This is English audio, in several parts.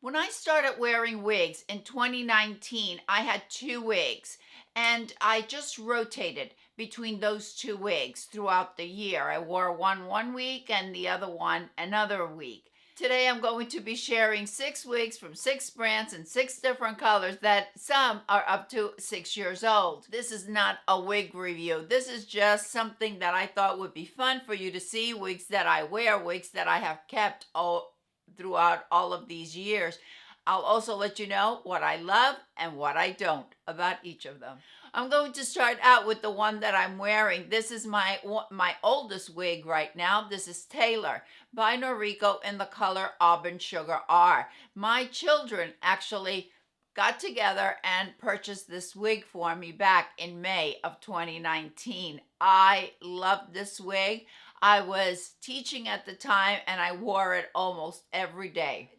When I started wearing wigs in 2019, I had two wigs and I just rotated between those two wigs throughout the year. I wore one week and the other one another week. Today I'm going to be sharing 6 wigs from 6 brands and 6 different colors that some are up to 6 years old. This is not a wig review. This is just something that I thought would be fun for you to see. Wigs that I wear, wigs that I have kept throughout all of these years. I'll also let you know what I love and what I don't about each of them. I'm going to start out with the one that I'm wearing. This is my oldest wig right now. This is Taylor by Noriko in the color Auburn Sugar R. My children actually got together and purchased this wig for me back in May of 2019. I love this wig. I was teaching at the time and I wore it almost every day.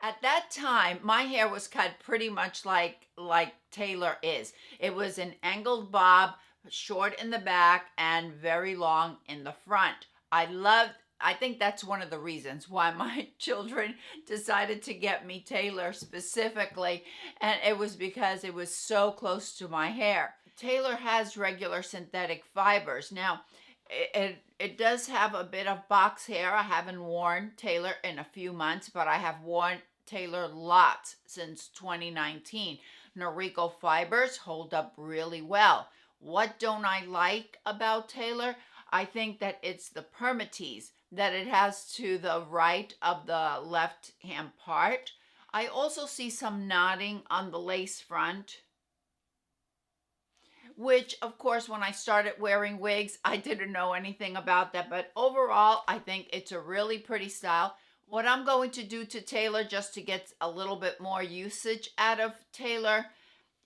At that time, my hair was cut pretty much like Taylor is. It was an angled bob, short in the back and very long in the front. I think that's one of the reasons why my children decided to get me Taylor specifically, and it was because it was so close to my hair. Taylor has regular synthetic fibers. Now, it does have a bit of box hair. I haven't worn Taylor in a few months, but I have worn Taylor lots since 2019. Noriko fibers hold up really well. What don't I like about Taylor? I think that it's the permatease that it has to the right of the left hand part. I also see some knotting on the lace front, which of course when I started wearing wigs, I didn't know anything about that. But overall, I think it's a really pretty style. What I'm going to do to Taylor just to get a little bit more usage out of Taylor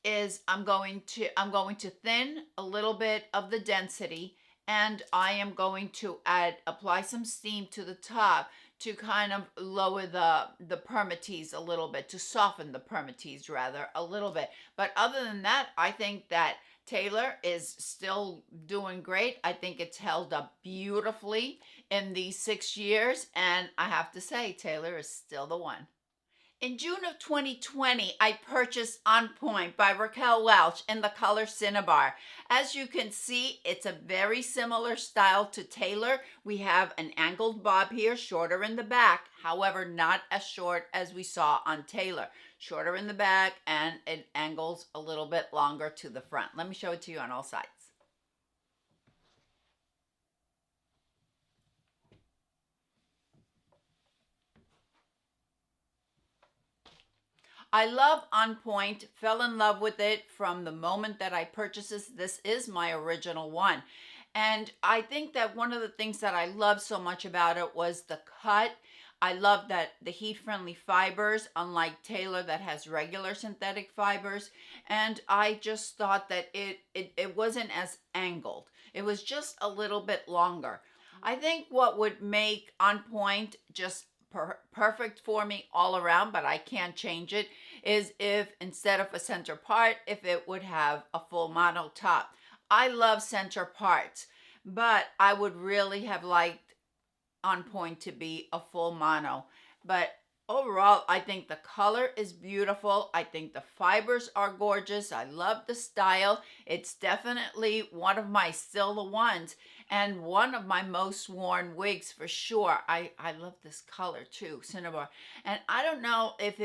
is I'm going to thin a little bit of the density, and I am going to apply some steam to the top to kind of lower the permatease a little bit, to soften the permatease rather a little bit. But other than that, I think that Taylor is still doing great. I think it's held up beautifully in these 6 years, and I have to say Taylor is still the one. In June of 2020, I purchased On Point by Raquel Welch in the color Cinnabar. As you can see, it's a very similar style to Taylor. We have an angled bob here, shorter in the back, however, not as short as we saw on Taylor. Shorter in the back, and it angles a little bit longer to the front. Let me show it to you on all sides. I love On Point, fell in love with it from the moment that I purchased this. This is my original one. And I think that one of the things that I loved so much about it was the cut. I love that the heat-friendly fibers, unlike Taylor that has regular synthetic fibers. And I just thought that it wasn't as angled. It was just a little bit longer. I think what would make On Point just perfect for me all around, but I can't change it, is if instead of a center part, if it would have a full mono top. I love center parts, but I would really have liked On Point to be a full mono. But overall, I think the color is beautiful. I think the fibers are gorgeous. I love the style. It's definitely one of my still the ones, and one of my most worn wigs for sure. I love this color too, Cinnabar. And I don't know if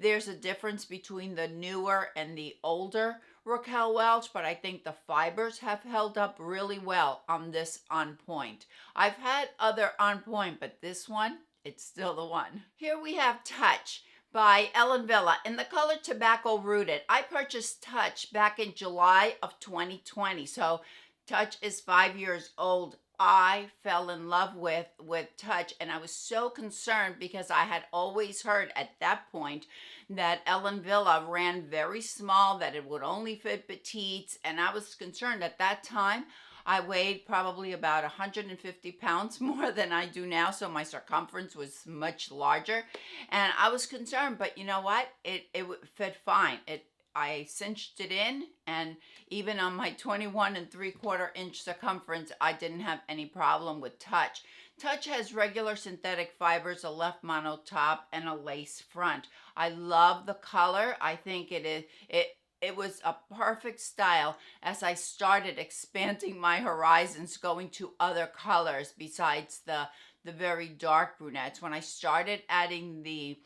there's a difference between the newer and the older Raquel Welch, but I think the fibers have held up really well on this On Point. I've had other On Point, but this one, it's still the one. Here we have Touch by Ellen Villa in the color Tobacco Rooted. I purchased Touch back in July of 2020, so Touch is 5 years old. I fell in love with Touch, and I was so concerned because I had always heard at that point that Ellen Villa ran very small, that it would only fit petites, and I was concerned at that time. I weighed probably about 150 pounds more than I do now, so my circumference was much larger, and I was concerned, but you know what? It fit fine. I cinched it in, and even on my 21 3/4 inch circumference, I didn't have any problem with touch. Touch has regular synthetic fibers, a left mono top, and a lace front. I love the color. I think it was a perfect style as I started expanding my horizons, going to other colors besides the very dark brunettes. When I started adding the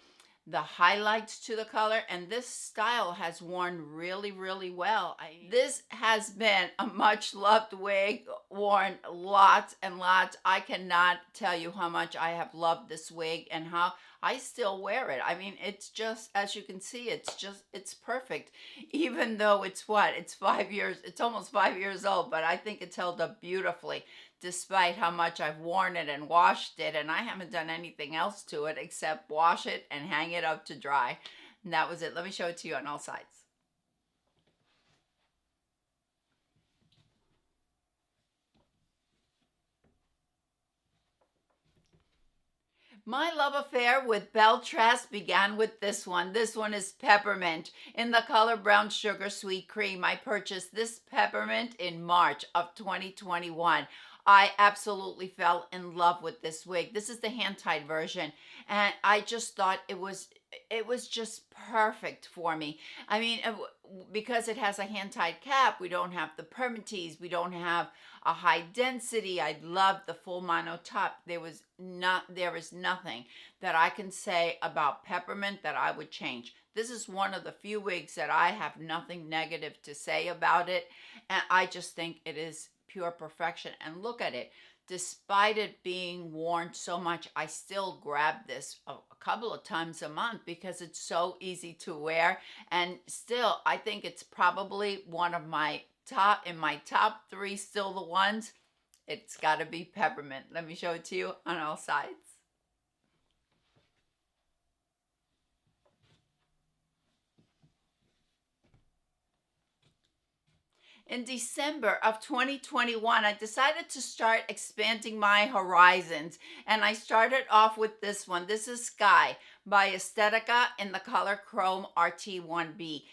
highlights to the color, and this style has worn really, really well. This has been a much loved wig, worn lots and lots. I cannot tell you how much I have loved this wig and how I still wear it. I mean, it's just, as you can see, it's perfect. Even though it's 5 years, it's almost 5 years old, but I think it's held up beautifully despite how much I've worn it and washed it, and I haven't done anything else to it except wash it and hang it up to dry. And that was it. Let me show it to you on all sides. My love affair with Beltras began with this one. This one is peppermint in the color brown sugar sweet cream. I purchased this peppermint in March of 2021. I absolutely fell in love with this wig. This is the hand-tied version, and I just thought it was just perfect for me. I mean, because it has a hand-tied cap, we don't have the permatease, we don't have a high density. I love the full mono top. There is nothing that I can say about peppermint that I would change. This is one of the few wigs that I have nothing negative to say about it, and I just think it is pure perfection. And look at it. Despite it being worn so much, I still grab this a couple of times a month because it's so easy to wear. And still, I think it's probably one of my top three, still the ones. It's got to be peppermint. Let me show it to you on all sides. In December of 2021, I decided to start expanding my horizons, and I started off with this one. This is Sky by Aesthetica in the color Chrome RT1B.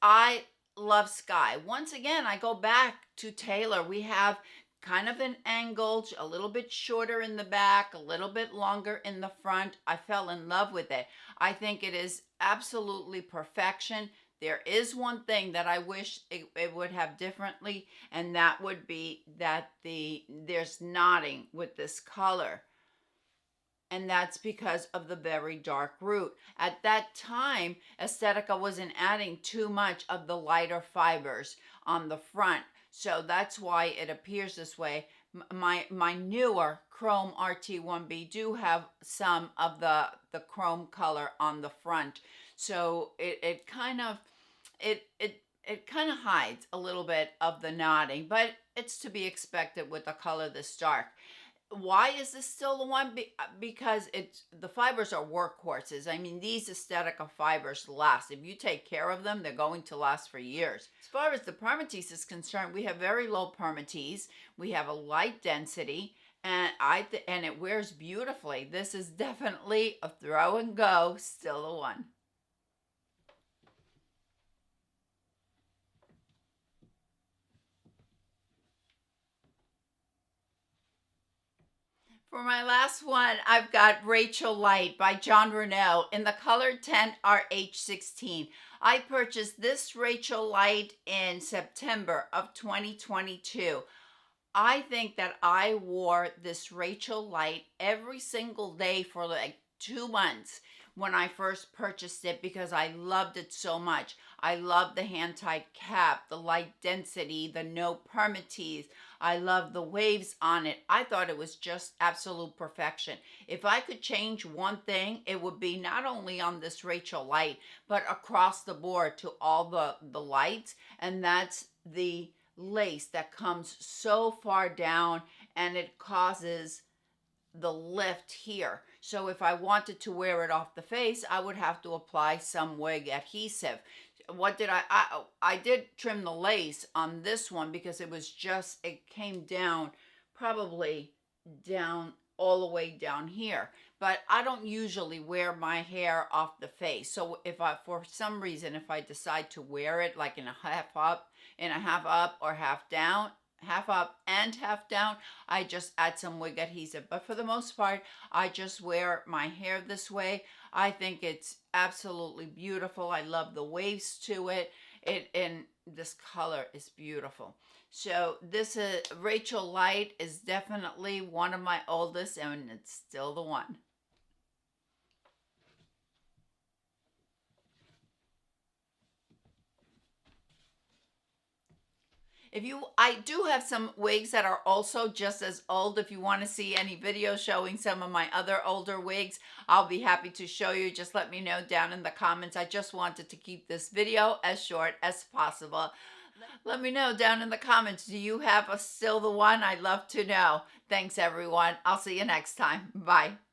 I love Sky. Once again, I go back to Taylor. We have kind of an angle, a little bit shorter in the back, a little bit longer in the front. I fell in love with it. I think it is absolutely perfection. There is one thing that I wish it would have differently, and that would be that there's knotting with this color. And that's because of the very dark root. At that time, Aesthetica wasn't adding too much of the lighter fibers on the front. So that's why it appears this way. My newer Chrome RT1B do have some of the chrome color on the front. So it kind of hides a little bit of the knotting, but it's to be expected with a color this dark. Why is this still the one? Because the fibers are workhorses. I mean, these Aesthetica fibers last. If you take care of them, they're going to last for years. As far as the permatease is concerned, we have very low permatease. We have a light density, and and it wears beautifully. This is definitely a throw and go, still the one. For my last one, I've got Rachel Light by John Renault in the color 10RH16. I purchased this Rachel Light in September of 2022. I think that I wore this Rachel Light every single day for like 2 months when I first purchased it because I loved it so much. I love the hand-tied cap, the light density, the no permatease. I love the waves on it. I thought it was just absolute perfection. If I could change one thing, it would be not only on this Rachel Light, but across the board to all the lights, and that's the lace that comes so far down and it causes the lift here. So if I wanted to wear it off the face, I would have to apply some wig adhesive. What did I did trim the lace on this one because it came down probably down all the way down here. But I don't usually wear my hair off the face. So if I, for some reason, if I decide to wear it like in a half up, in a half up or half down, half up and half down, I just add some wig adhesive. But for the most part, I just wear my hair this way. I think it's absolutely beautiful. I love the waves to it. And this color is beautiful. So this is Rachel Light is definitely one of my oldest, and it's still the one. I do have some wigs that are also just as old. If you want to see any videos showing some of my other older wigs, I'll be happy to show you. Just let me know down in the comments. I just wanted to keep this video as short as possible. Let me know down in the comments. Do you have still the one? I'd love to know. Thanks, everyone. I'll see you next time. Bye.